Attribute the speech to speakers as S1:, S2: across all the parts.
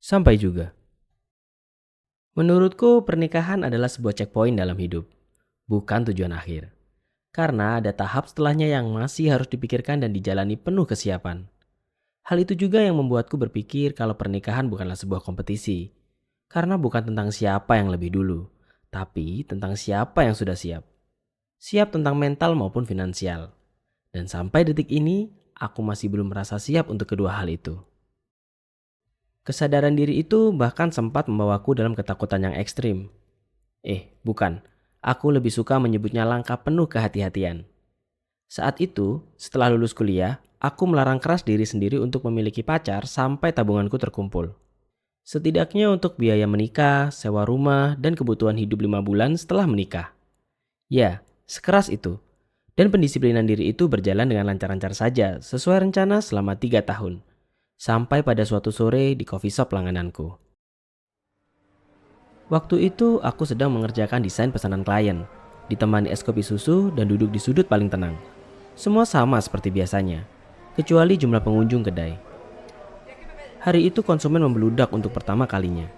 S1: Sampai juga. Menurutku, pernikahan adalah sebuah checkpoint dalam hidup, bukan tujuan akhir. Karena ada tahap setelahnya yang masih harus dipikirkan dan dijalani penuh kesiapan. Hal itu juga yang membuatku berpikir kalau pernikahan bukanlah sebuah kompetisi. Karena bukan tentang siapa yang lebih dulu, tapi tentang siapa yang sudah siap. Siap tentang mental maupun finansial. Dan sampai detik ini, aku masih belum merasa siap untuk kedua hal itu. Kesadaran diri itu bahkan sempat membawaku dalam ketakutan yang ekstrim. Bukan. Aku lebih suka menyebutnya langkah penuh kehati-hatian. Saat itu, setelah lulus kuliah, aku melarang keras diri sendiri untuk memiliki pacar sampai tabunganku terkumpul. Setidaknya untuk biaya menikah, sewa rumah, dan kebutuhan hidup 5 bulan setelah menikah. Ya, sekeras itu. Dan pendisiplinan diri itu berjalan dengan lancar-lancar saja sesuai rencana selama 3 tahun. Sampai pada suatu sore di coffee shop langgananku. Waktu itu aku sedang mengerjakan desain pesanan klien, ditemani es kopi susu dan duduk di sudut paling tenang. Semua sama seperti biasanya, kecuali jumlah pengunjung kedai. Hari itu konsumen membeludak untuk pertama kalinya.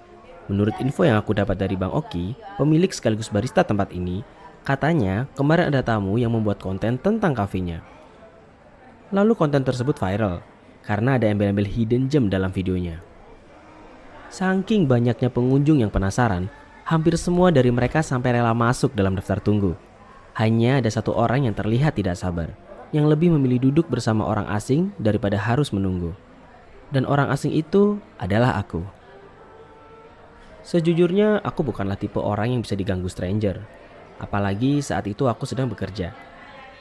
S1: Menurut info yang aku dapat dari Bang Oki, pemilik sekaligus barista tempat ini, katanya kemarin ada tamu yang membuat konten tentang kafenya. Lalu konten tersebut viral, karena ada embel-embel hidden gem dalam videonya. Saking banyaknya pengunjung yang penasaran, hampir semua dari mereka sampai rela masuk dalam daftar tunggu. Hanya ada satu orang yang terlihat tidak sabar, yang lebih memilih duduk bersama orang asing daripada harus menunggu. Dan orang asing itu adalah aku. Sejujurnya, aku bukanlah tipe orang yang bisa diganggu stranger. Apalagi saat itu aku sedang bekerja.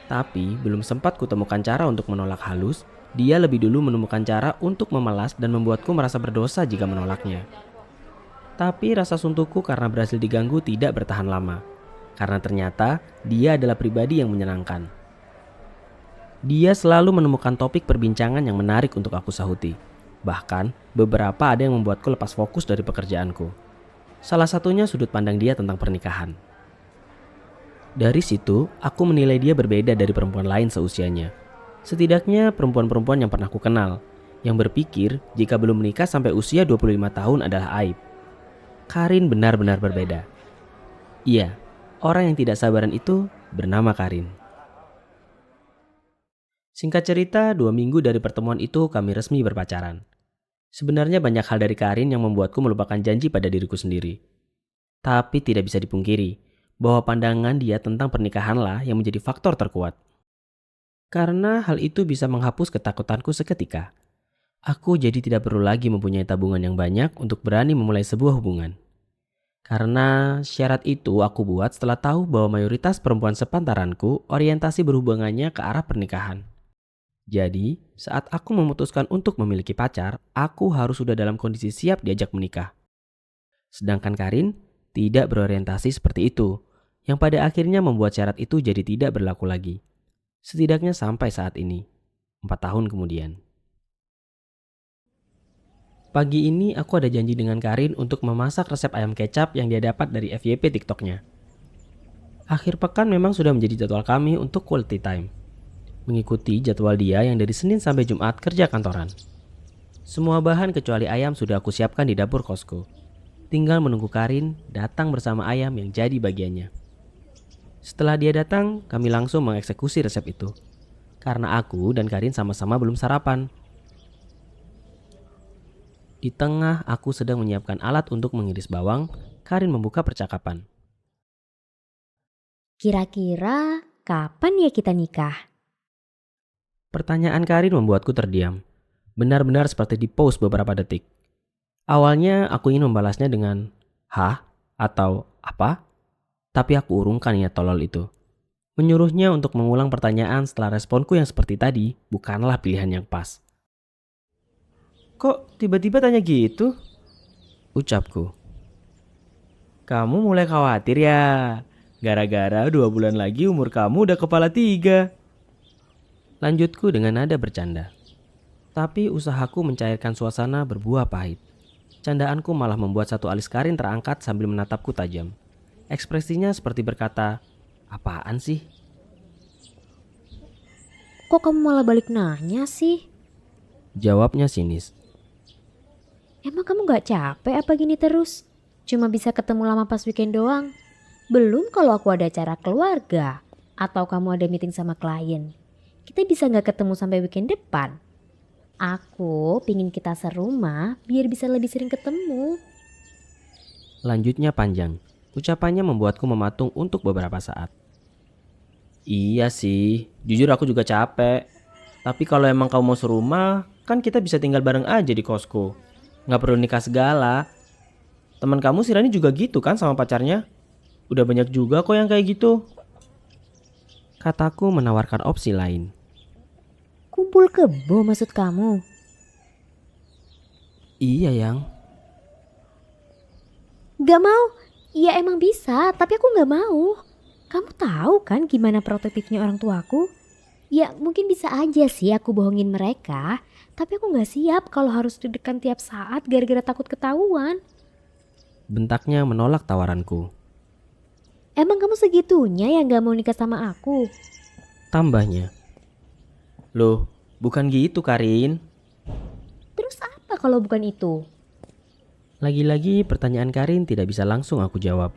S1: Tapi belum sempat kutemukan cara untuk menolak halus, dia lebih dulu menemukan cara untuk memelas dan membuatku merasa berdosa jika menolaknya. Tapi rasa suntukku karena berhasil diganggu tidak bertahan lama. Karena ternyata dia adalah pribadi yang menyenangkan. Dia selalu menemukan topik perbincangan yang menarik untuk aku sahuti. Bahkan beberapa ada yang membuatku lepas fokus dari pekerjaanku. Salah satunya sudut pandang dia tentang pernikahan. Dari situ, aku menilai dia berbeda dari perempuan lain seusianya. Setidaknya perempuan-perempuan yang pernah ku kenal, yang berpikir jika belum menikah sampai usia 25 tahun adalah aib. Karin benar-benar berbeda. Iya, orang yang tidak sabaran itu bernama Karin. Singkat cerita, 2 minggu dari pertemuan itu kami resmi berpacaran. Sebenarnya banyak hal dari Karin yang membuatku melupakan janji pada diriku sendiri. Tapi tidak bisa dipungkiri bahwa pandangan dia tentang pernikahanlah yang menjadi faktor terkuat. Karena hal itu bisa menghapus ketakutanku seketika. Aku jadi tidak perlu lagi mempunyai tabungan yang banyak untuk berani memulai sebuah hubungan. Karena syarat itu aku buat setelah tahu bahwa mayoritas perempuan sepantaranku orientasi berhubungannya ke arah pernikahan. Jadi, saat aku memutuskan untuk memiliki pacar, aku harus sudah dalam kondisi siap diajak menikah. Sedangkan Karin tidak berorientasi seperti itu, yang pada akhirnya membuat syarat itu jadi tidak berlaku lagi. Setidaknya sampai saat ini, 4 tahun kemudian. Pagi ini aku ada janji dengan Karin untuk memasak resep ayam kecap yang dia dapat dari FYP TikToknya. Akhir pekan memang sudah menjadi jadwal kami untuk quality time. Mengikuti jadwal dia yang dari Senin sampai Jumat kerja kantoran. Semua bahan kecuali ayam sudah aku siapkan di dapur kosku. Tinggal menunggu Karin datang bersama ayam yang jadi bagiannya. Setelah dia datang, kami langsung mengeksekusi resep itu. Karena aku dan Karin sama-sama belum sarapan. Di tengah aku sedang menyiapkan alat untuk mengiris bawang, Karin membuka percakapan.
S2: Kira-kira kapan ya kita nikah?
S1: Pertanyaan Karin membuatku terdiam. Benar-benar seperti di pause beberapa detik. Awalnya aku ingin membalasnya dengan "Hah?" atau "Apa?" Tapi aku urungkan niat tolol itu. Menyuruhnya untuk mengulang pertanyaan setelah responku yang seperti tadi bukanlah pilihan yang pas. "Kok tiba-tiba tanya gitu?" ucapku. "Kamu mulai khawatir ya? Gara-gara 2 bulan lagi umur kamu udah kepala 3." Lanjutku dengan nada bercanda. Tapi usahaku mencairkan suasana berbuah pahit. Candaanku malah membuat satu alis Karin terangkat sambil menatapku tajam. Ekspresinya seperti berkata, "Apaan sih?"
S2: Kok kamu malah balik nanya sih?
S1: Jawabnya sinis.
S2: Emang kamu gak capek apa gini terus? Cuma bisa ketemu lama pas weekend doang. Belum kalau aku ada acara keluarga. Atau kamu ada meeting sama klien. Kita bisa gak ketemu sampai weekend depan? Aku pingin kita serumah biar bisa lebih sering ketemu.
S1: Lanjutnya panjang. Ucapannya membuatku mematung untuk beberapa saat. Iya sih, jujur aku juga capek. Tapi kalau emang kamu mau serumah, kan kita bisa tinggal bareng aja di kosku. Nggak perlu nikah segala. Teman kamu si Rani juga gitu kan sama pacarnya? Udah banyak juga kok yang kayak gitu. Kataku menawarkan opsi lain.
S2: Kumpul kebo maksud kamu?
S1: Iya yang.
S2: Gak mau. Ya emang bisa, tapi aku gak mau. Kamu tahu kan gimana protektifnya orang tuaku? Ya mungkin bisa aja sih aku bohongin mereka. Tapi aku gak siap kalau harus deg-degan tiap saat gara-gara takut ketahuan.
S1: Bentaknya menolak tawaranku.
S2: Emang kamu segitunya yang gak mau nikah sama aku?
S1: Tambahnya. Loh, bukan gitu Karin.
S2: Terus apa kalau bukan itu?
S1: Lagi-lagi pertanyaan Karin tidak bisa langsung aku jawab.